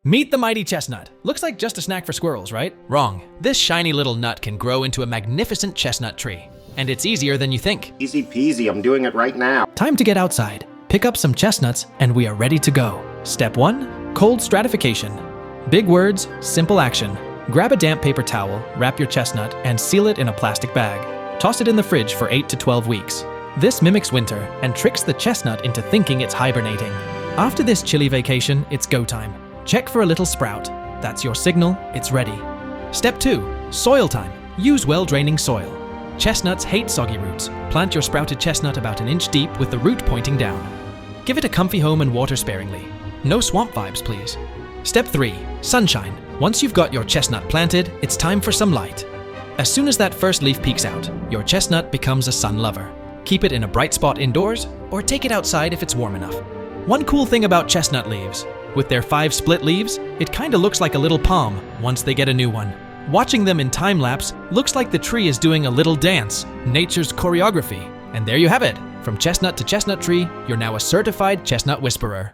Meet the mighty chestnut. Looks like just a snack for squirrels, right? Wrong. This shiny little nut can grow into a magnificent chestnut tree. And it's easier than you think. Easy peasy, I'm doing it right now. Time to get outside. Pick up some chestnuts and we are ready to go. Step 1. Cold stratification. Big words, simple action. Grab a damp paper towel, wrap your chestnut, and seal it in a plastic bag. Toss it in the fridge for 8 to 12 weeks. This mimics winter and tricks the chestnut into thinking it's hibernating. After this chilly vacation, it's go time. Check for a little sprout. That's your signal, it's ready. Step 2. Soil time. Use well-draining soil. Chestnuts hate soggy roots. Plant your sprouted chestnut about an inch deep with the root pointing down. Give it a comfy home and water sparingly. No swamp vibes, please. Step 3. Sunshine. Once you've got your chestnut planted, it's time for some light. As soon as that first leaf peeks out, your chestnut becomes a sun lover. Keep it in a bright spot indoors, or take it outside if it's warm enough. One cool thing about chestnut leaves, with their 5 split leaves, it kinda looks like a little palm once they get a new one. Watching them in time-lapse looks like the tree is doing a little dance, nature's choreography. And there you have it. From chestnut to chestnut tree, you're now a certified chestnut whisperer.